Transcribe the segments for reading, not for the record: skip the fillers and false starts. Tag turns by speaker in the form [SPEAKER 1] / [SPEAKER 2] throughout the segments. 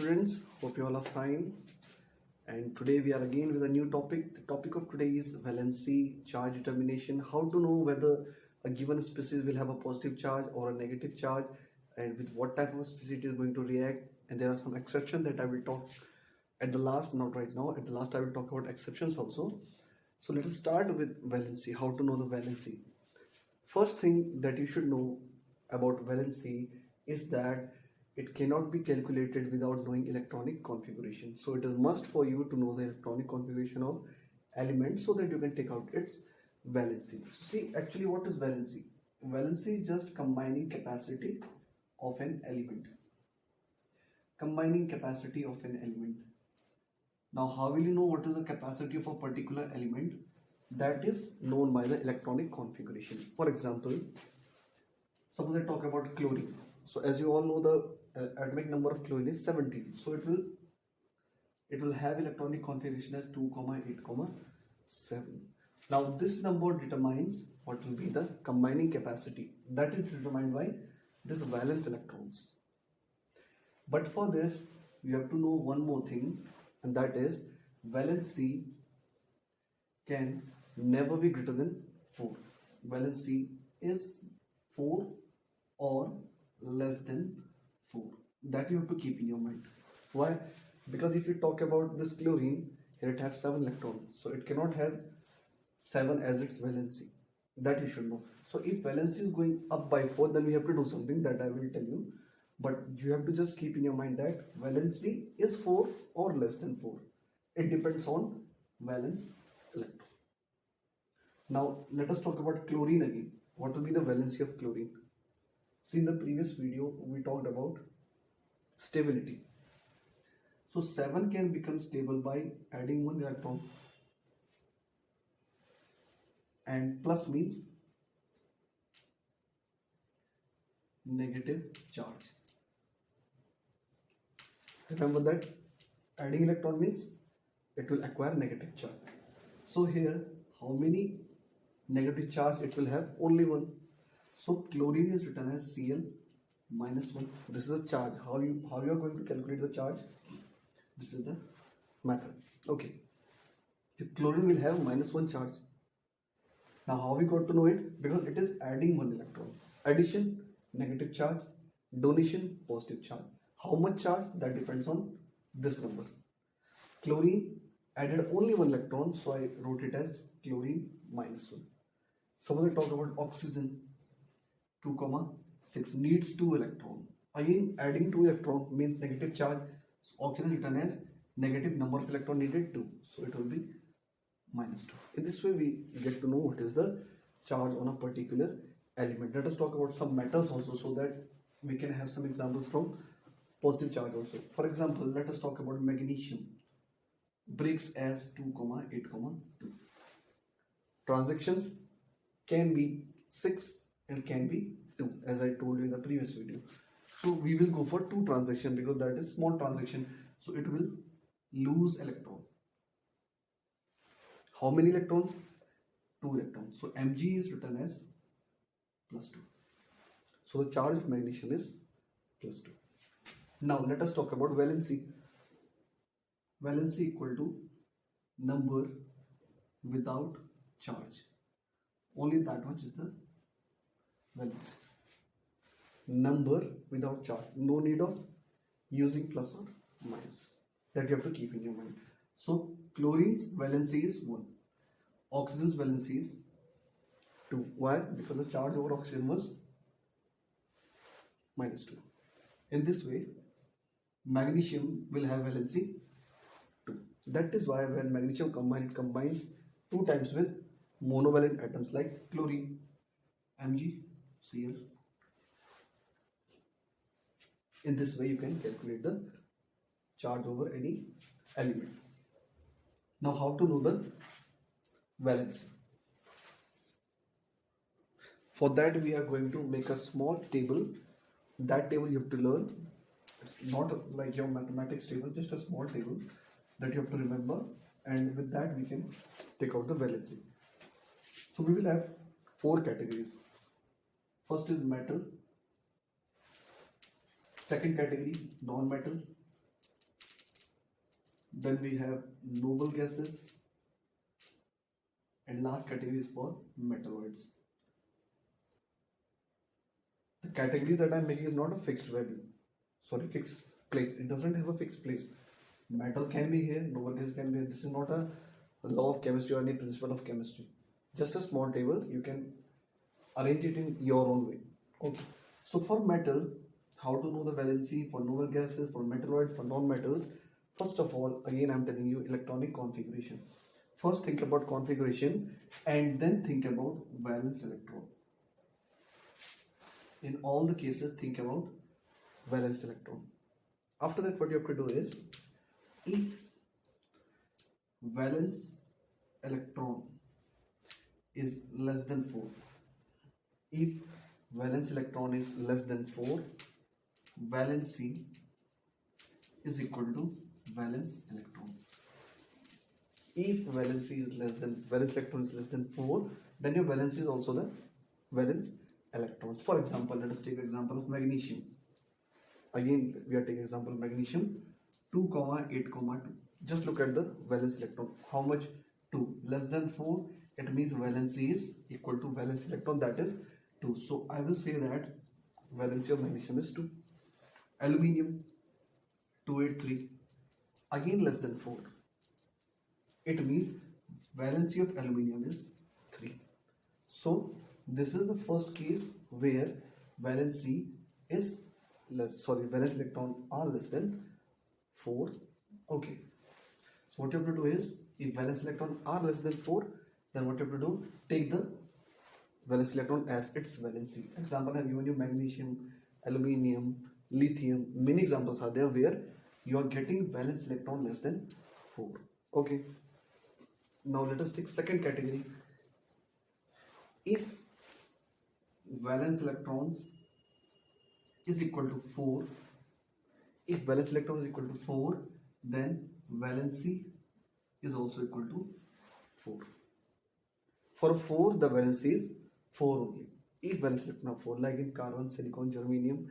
[SPEAKER 1] students, hope you all are fine. And today we are again with a new topic. The topic of today is valency charge determination. How to know whether a given species will have a positive charge or a negative charge, and with what type of species it is going to react. And there are some exceptions that I will talk at the last, not right now. At the last, I will talk about exceptions also. So let us start with valency. How to know the valency? First thing that you should know about valency is that it cannot be calculated without knowing electronic configuration. So it is must for you to know the electronic configuration of elements so that you can take out its valency. So see, actually what is valency? Valency is just combining capacity of an element. Combining capacity of an element. Now how will you know what is the capacity of a particular element? That is known by the electronic configuration. For example, suppose I talk about chlorine. So as you all know, the atomic number of chlorine is 17. So it will have electronic configuration as 2, 8, 7. Now this number determines what will be the combining capacity. That is determined by this valence electrons. But for this, you have to know one more thing, and that is valency can never be greater than 4. Valency is 4 or less than 4. That you have to keep in your mind. Why? Because if you talk about this chlorine, here it has 7 electrons. So it cannot have 7 as its valency. That you should know. So if valency is going up by 4, then we have to do something that I will tell you. But you have to just keep in your mind that valency is 4 or less than 4. It depends on valence electron. Now let us talk about chlorine again. What will be the valency of chlorine? See, in the previous video we talked about stability. So 7 can become stable by adding 1 electron, and plus means negative charge. Remember that adding electron means it will acquire negative charge. So here how many negative charge it will have? Only 1. So chlorine is written as Cl minus 1. This is the charge. How you are going to calculate the charge? This is the method. Okay. The chlorine will have minus 1 charge. Now how we got to know it? Because it is adding 1 electron. Addition, negative charge. Donation, positive charge. How much charge? That depends on this number. Chlorine added only 1 electron, so I wrote it as chlorine minus 1. Suppose I talk about oxygen, 2, 6 needs 2 electron. Again, adding 2 electron means negative charge. So oxygen is written as negative number of electron needed 2. So it will be minus 2. In this way, we get to know what is the charge on a particular element. Let us talk about some metals also, so that we can have some examples from positive charge also. For example, let us talk about magnesium. Breaks as 2, 8, 2. Transactions can be 6 and can be 2, as I told you in the previous video. So we will go for 2 transaction because that is small transaction. So it will lose electron. How many electrons? 2 electrons. So Mg is written as plus 2. So the charge of magnesium is plus 2. Now let us talk about valency. Valency equal to number without charge. Only that much is the valency. Number without charge. No need of using plus or minus. That you have to keep in your mind. So chlorine's valency is 1. Oxygen's valency is 2. Why? Because the charge over oxygen was minus 2. In this way, magnesium will have valency 2. That is why when magnesium combines 2 times with monovalent atoms like chlorine, MgCl. In this way, you can calculate the charge over any element. Now, how to know the valency? For that, we are going to make a small table. That table you have to learn. It's not like your mathematics table, just a small table that you have to remember, and with that we can take out the valency. So we will have 4 categories. First is metal, second category non-metal, Then we have noble gases, and last category is for metalloids. The categories that I'm making is not a fixed value, sorry, fixed place. It doesn't have a fixed place. Metal can be here, noble gas can be here. This is not a law of chemistry or any principle of chemistry. Just a small table, you can arrange it in your own way. Okay. So for metal, how to know the valency for noble gases, for metalloids, for non-metals? First of all, again I'm telling you electronic configuration. First think about configuration and then think about valence electron. In all the cases, think about valence electron. After that, what you have to do is, if valence electron is less than 4, if valence electron is less than 4, valency is equal to valence electron. If valency is less than, valence electron is less than 4, then your valency is also the valence electrons. For example, let us take the example of magnesium. Again, we are taking example of magnesium 2, 8, 2. Just look at the valence electron. How much? 2. Less than 4, it means valency is equal to valence electron, that is 2. So I will say that valency of magnesium is 2. Aluminium 283, again less than 4. It means valency of aluminium is 3. So this is the first case where valency is less, valence electron are less than 4. Okay. So what you have to do is, if valence electron are less than 4, then what you have to do, take the valence electron as its valency. Example I have given you: magnesium, aluminium, lithium. Many examples are there where you are getting valence electron less than 4. Okay. Now let us take second category. If valence electrons is equal to 4, if valence electron is equal to 4, then valency is also equal to 4. For 4, the valency is 4 only. If valence electron are 4, like in carbon, silicon, germanium,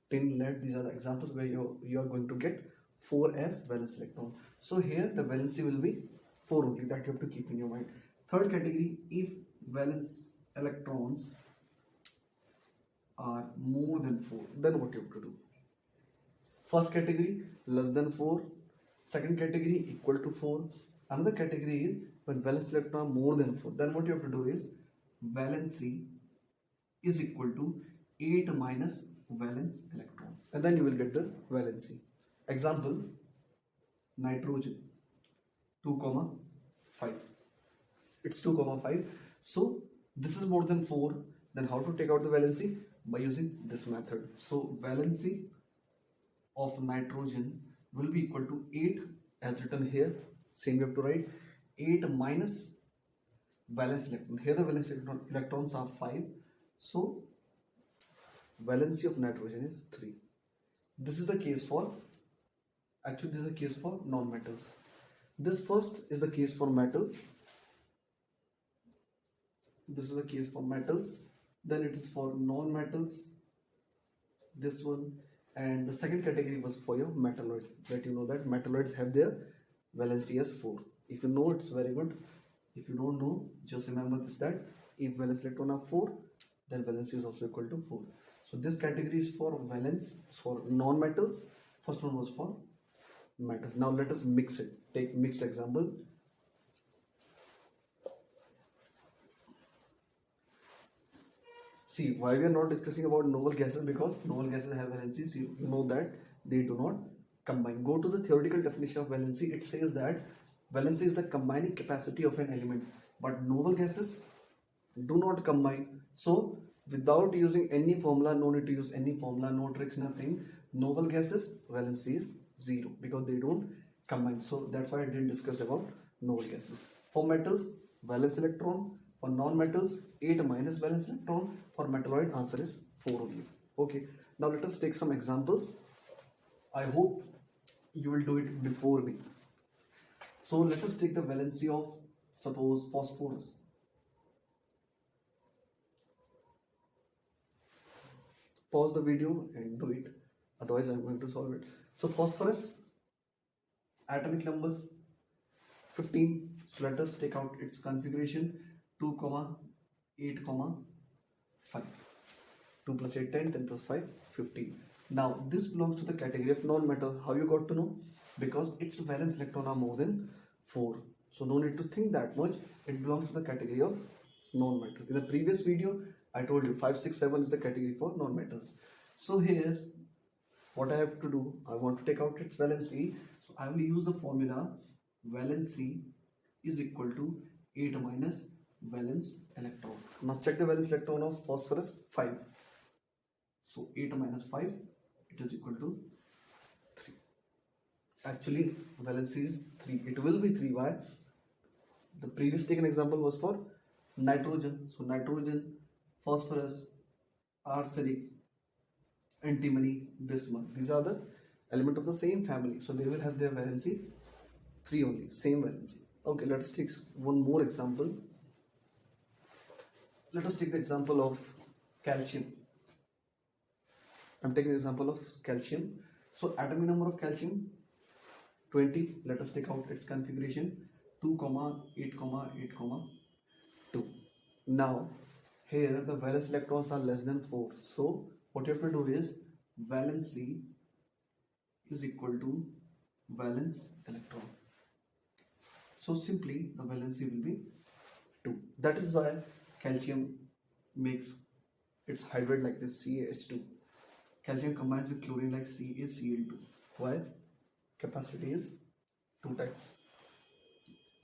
[SPEAKER 1] tin, lead, these are the examples where you are going to get 4 as valence electron. So here the valency will be 4 only, that you have to keep in your mind. Third category, if valence electrons are more than 4, then what you have to do? First category, less than 4. Second category, equal to 4. Another category is when valence electron are more than 4, then what you have to do is, valency is equal to 8 minus valence electron, and then you will get the valency. Example, nitrogen 2, 5. It's 2, 5. So this is more than 4. Then how to take out the valency? By using this method. So valency of nitrogen will be equal to 8, as written here. Same you have to write 8 minus valence electron. Here the valence electrons are 5. So valency of nitrogen is 3. This is the case for, actually this is the case for non-metals. This first is the case for metals. This is the case for metals. Then it is for non-metals, this one. And the second category was for your metalloids, that you know that metalloids have their valency as 4. If you know, it's very good. If you don't know, just remember this, that if valence electron are 4, then valency is also equal to 4. So this category is for valence for non-metals. First one was for metals. Now let us mix it. Take mixed example. See, why we are not discussing about noble gases? Because noble gases have valencies. You know that they do not combine. Go to the theoretical definition of valency. It says that valency is the combining capacity of an element, but noble gases do not combine. So without using any formula, no need to use any formula, no tricks, nothing. Noble gases valency is 0 because they don't combine. So that's why I didn't discuss about noble gases. For metals, valence electron. For non-metals, 8 minus valence electron. For metalloid, answer is 4 only. Okay. Now let us take some examples. I hope you will do it before me. So let us take the valency of, suppose, phosphorus. Pause the video and do it. Otherwise, I'm going to solve it. So phosphorus, atomic number 15. So let us take out its configuration. 2 comma 8 comma 5. 2 plus 8 10, 10 plus 5 15. Now this belongs to the category of non-metal. How you got to know? Because its valence electron are more than 4. So no need to think that much. It belongs to the category of non-metal. In the previous video I told you 5 6 7 is the category for non-metals. So here what I have to do, I want to take out its valency. So I will use the formula valency is equal to 8 minus valence electron. Now check the valence electron of phosphorus 5. So 8 minus 5, it is equal to 3. Actually valency is 3. It will be 3. Why? The previous taken example was for nitrogen. So nitrogen, phosphorus, arsenic, antimony, bismuth. These are the elements of the same family. So they will have their valency 3 only. Same valency. Okay, let's take one more example. Let us take the example of calcium. I'm taking the example of calcium. So atomic number of calcium 20. Let us take out its configuration 2 comma 8 comma 8 comma 2. Now here the valence electrons are less than 4. So what you have to do is valency is equal to valence electron. So simply the valency will be 2. That is why calcium makes its hydride like this, CaH2. Calcium combines with chlorine like CaCl2. Why? Capacity is 2 types.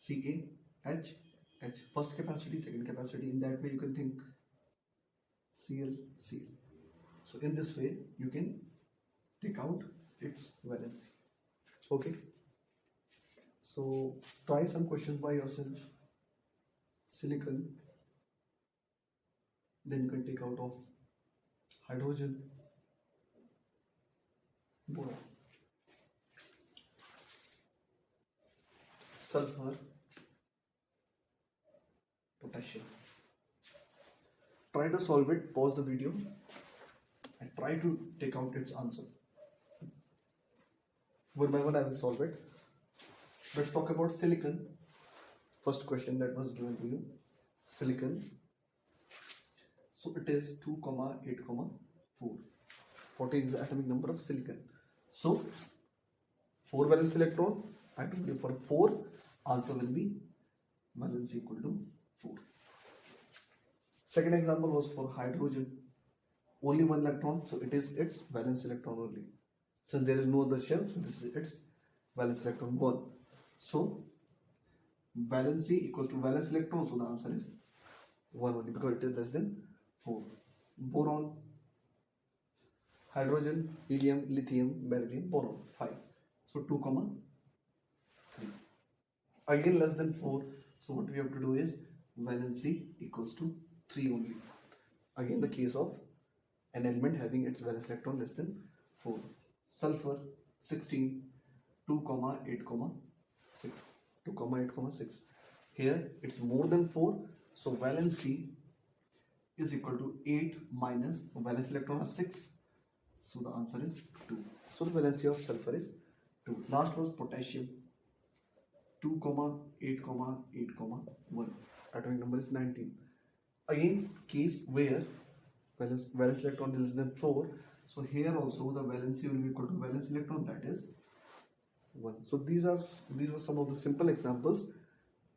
[SPEAKER 1] CaH, H. First capacity, second capacity. In that way you can think Cl, Cl. So in this way you can take out its valency. Okay. So try some questions by yourself. Silicon. Then you can take out of hydrogen, boron, sulfur, potassium. Try to solve it, pause the video and try to take out its answer. One by one I will solve it. Let's talk about silicon. First question that was given to you. Silicon. So it is 2 comma 8 comma 4. What is the atomic number of silicon? So 4 valence electron. I told you for 4 answer will be valence equal to 4. Second example was for hydrogen. Only 1 electron, so it is its valence electron only. Since there is no other shell, so this is its valence electron 1. So valency equals to valence electron, so the answer is 1 only because it is less than 4. Boron, hydrogen, helium, lithium, beryllium, boron 5. So 2 comma 3. Again less than 4. So what we have to do is valency equals to 3 only. Again the case of an element having its valence electron less than 4. Sulfur 16, 2 comma 8 comma 6. 2 comma 8 comma 6. Here it's more than 4. So valency is equal to 8 minus valence electron is 6. So the answer is 2. So the valency of sulfur is 2. Last was potassium. 2 comma 8 comma 8 comma 1. Atomic number is 19. Again case where valence electron is less than 4. So here also the valency will be equal to valence electron, that is 1. So these were some of the simple examples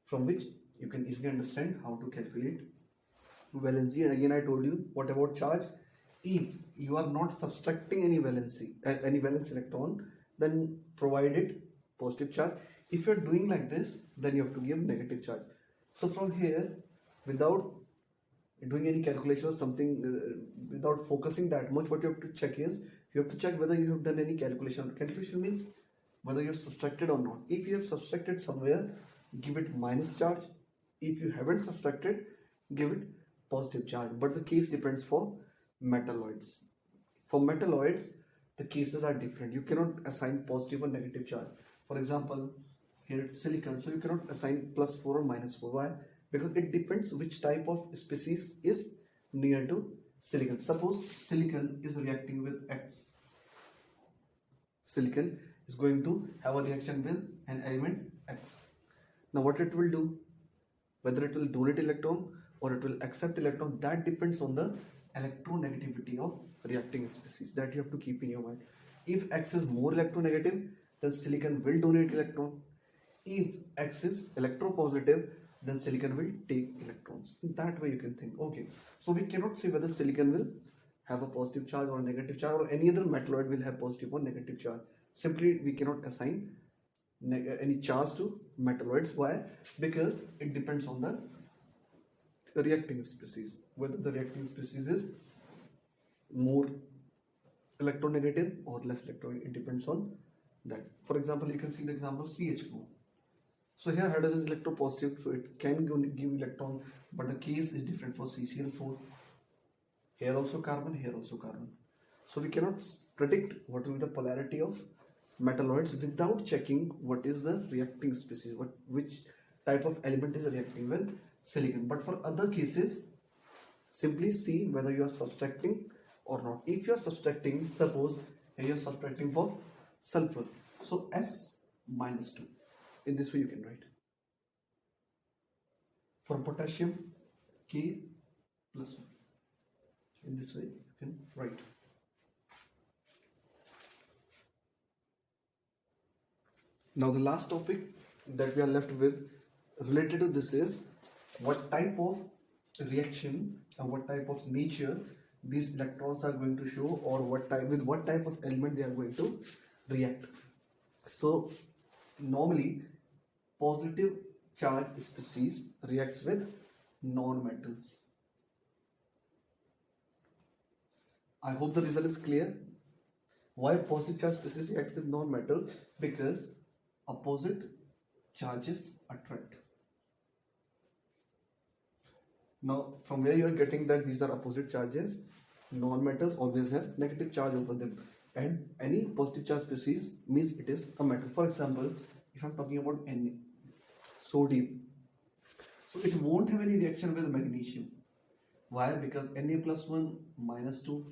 [SPEAKER 1] from which you can easily understand how to calculate valency. And again I told you, what about charge? If you are not subtracting any valency, any valence electron, then provide it positive charge. If you are doing like this, then you have to give negative charge. So from here, without doing any calculation or something, without focusing that much, what you have to check is, you have to check whether you have done any calculation. Calculation means whether you have subtracted or not. If you have subtracted somewhere, give it minus charge. If you haven't subtracted, give it positive charge. But the case depends for metalloids. For metalloids, the cases are different. You cannot assign positive or negative charge. For example, here it's silicon, so you cannot assign +4 or -4. Why? Because it depends which type of species is near to silicon. Suppose silicon is reacting with X. Silicon is going to have a reaction with an element X. Now what it will do, whether it will donate electron or it will accept electron, that depends on the electronegativity of reacting species. That you have to keep in your mind. If X is more electronegative, then silicon will donate electron. If X is electropositive, then silicon will take electrons. In that way you can think, okay, so we cannot say whether silicon will have a positive charge or a negative charge, or any other metalloid will have positive or negative charge. Simply we cannot assign any charge to metalloids. Why? Because it depends on the reacting species, whether the reacting species is more electronegative or less electronegative. It depends on that. For example, you can see the example of CH4. So here hydrogen is electropositive, so it can give electron, but the case is different for CCl4. Here also carbon, here also carbon. So we cannot predict what will be the polarity of metalloids without checking what is the reacting species, which type of element is reacting with silicon. But for other cases, simply see whether you are subtracting or not. If you are subtracting, suppose here you are subtracting for sulfur, so S minus 2. In this way you can write. For potassium, K plus 1. In this way you can write. Now the last topic that we are left with related to this is what type of reaction and what type of nature these electrons are going to show, or what type of element they are going to react. So normally positive charge species reacts with non-metals. I hope the result is clear. Why positive charge species react with non-metal? Because opposite charges attract. Now from where you are getting that these are opposite charges, non-metals always have negative charge over them, and any positive charge species means it is a metal. For example, if I'm talking about sodium, so it won't have any reaction with magnesium. Why? Because Na plus 1 minus 2,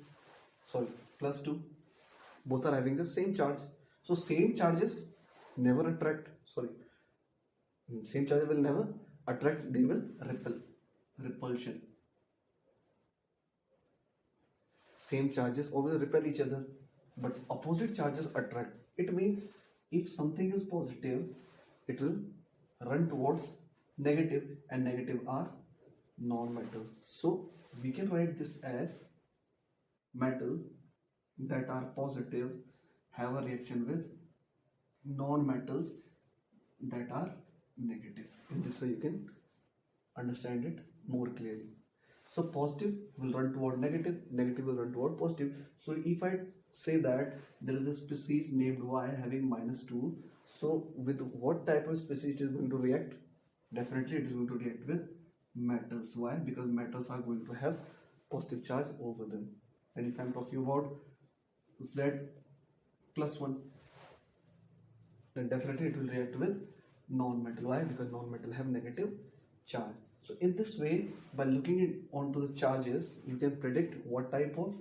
[SPEAKER 1] plus 2, both are having the same charge. So same charges never attract, same charges will never attract, they will repel. Repulsion. Same charges always repel each other, but opposite charges attract. It means if something is positive, it will run towards negative, and negative are non-metals. So we can write this as metal that are positive have a reaction with non-metals that are negative. In this way you can understand it more clearly. So positive will run toward negative, negative will run toward positive. So if I say that there is a species named Y having minus 2, so with what type of species it is going to react? Definitely it is going to react with metals. Why? Because metals are going to have positive charge over them. And if I am talking about Z plus 1, then definitely it will react with non-metal. Why? Because non-metal have negative charge. So in this way, by looking onto the charges, you can predict what type of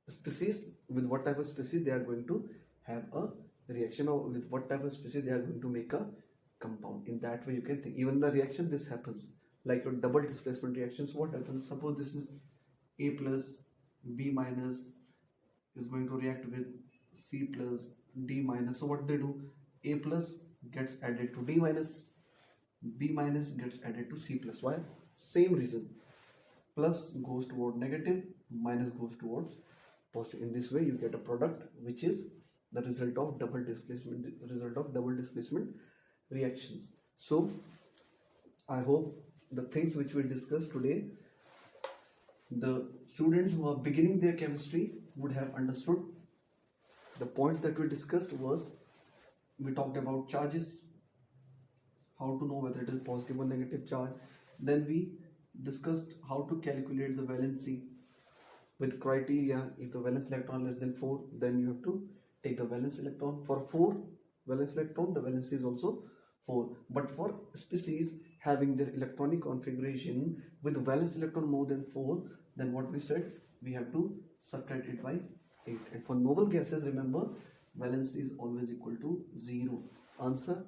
[SPEAKER 1] species, with what type of species they are going to have a reaction, or with what type of species they are going to make a compound. In that way you can think. Even the reaction, this happens like your double displacement reactions. What happens? Suppose this is A plus B minus is going to react with C plus D minus. So what they do? A plus gets added to D minus, B minus gets added to C plus. Why? Same reason. Plus goes toward negative, minus goes towards positive. In this way you get a product which is the result of double displacement reactions. So I hope the things which we discussed today, the students who are beginning their chemistry would have understood. The points that we discussed was, we talked about charges, how to know whether it is positive or negative charge. Then we discussed how to calculate the valency with criteria. If the valence electron less than 4, then you have to take the valence electron. For 4 valence electron, the valency is also 4. But for species having their electronic configuration with valence electron more than 4, then what we said, we have to subtract it by 8. And for noble gases, remember, valency is always equal to 0. Answer.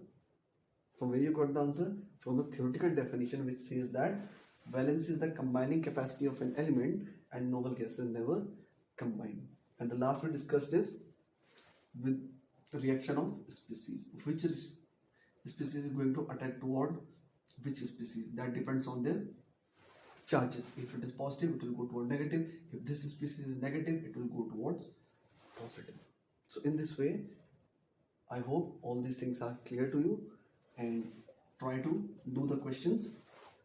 [SPEAKER 1] From where you got the answer? From the theoretical definition, which says that valency is the combining capacity of an element and noble gases never combine. And the last we discussed is with reaction of species. Which species is going to attack toward which species? That depends on their charges. If it is positive, it will go toward negative. If this species is negative, it will go towards positive. So in this way, I hope all these things are clear to you, and try to do the questions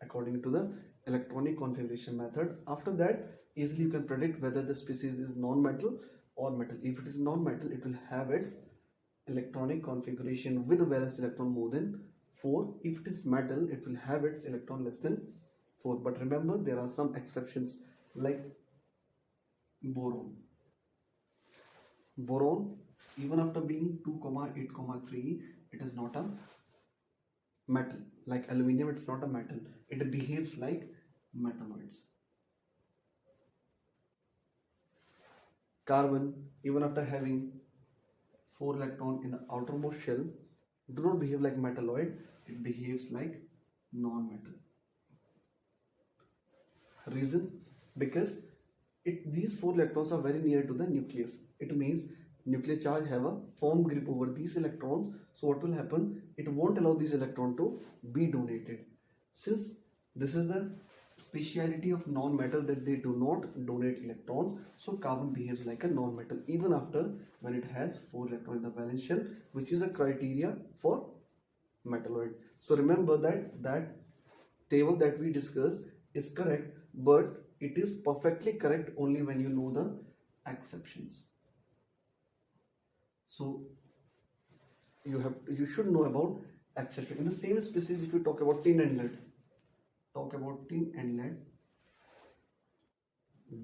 [SPEAKER 1] according to the electronic configuration method. After that, easily you can predict whether the species is non-metal or metal. If it is non-metal, it will have its electronic configuration with a valence electron more than 4. If it is metal, it will have its electron less than 4. But remember, there are some exceptions like boron. Boron, even after being 2, 8, 3, it is not a metal. Like aluminium, it's not a metal. It behaves like metalloids. Carbon, even after having 4 electrons in the outermost shell, do not behave like metalloid. It behaves like non-metal. Reason? Because these 4 electrons are very near to the nucleus. It means nuclear charge have a firm grip over these electrons. So what will happen? It won't allow these electrons to be donated. Since this is the speciality of non-metal that they do not donate electrons, so carbon behaves like a non-metal even after when it has 4 electrons in the valence shell, which is a criteria for metalloid. So remember that table that we discussed is correct, but it is perfectly correct only when you know the exceptions. So you should know about exception. In the same species, if you talk about tin and lead,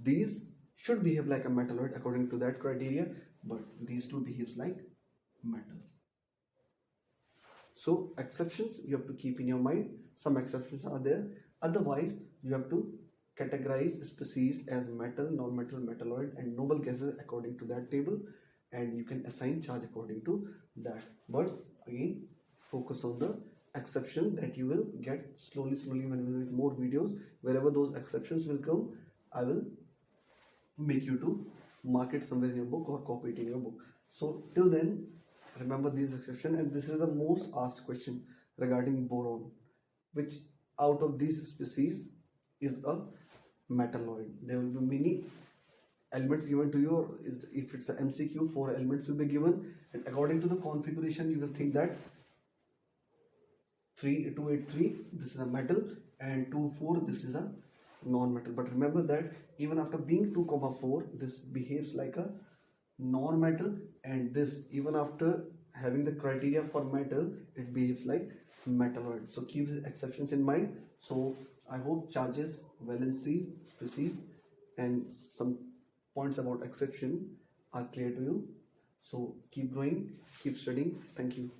[SPEAKER 1] these should behave like a metalloid according to that criteria, but these two behaves like metals. So exceptions you have to keep in your mind. Some exceptions are there. Otherwise, you have to categorize species as metal, non-metal, metalloid, and noble gases according to that table, and you can assign charge according to that. But again, focus on the exception that you will get slowly when we make more videos. Wherever those exceptions will come, I will make you to mark it somewhere in your book or copy it in your book. So till then, remember these exceptions, and this is the most asked question regarding boron, which out of these species is a metalloid. There will be many elements given to you, or if it's a MCQ, 4 elements will be given, and according to the configuration you will think that 283 this is a metal, and 24 this is a non-metal. But remember that even after being 2, 4, this behaves like a non-metal, and this even after having the criteria for metal, it behaves like metalloid. So keep these exceptions in mind. So I hope charges, valency, species, and some points about exception are clear to you. So keep growing, keep studying. Thank you.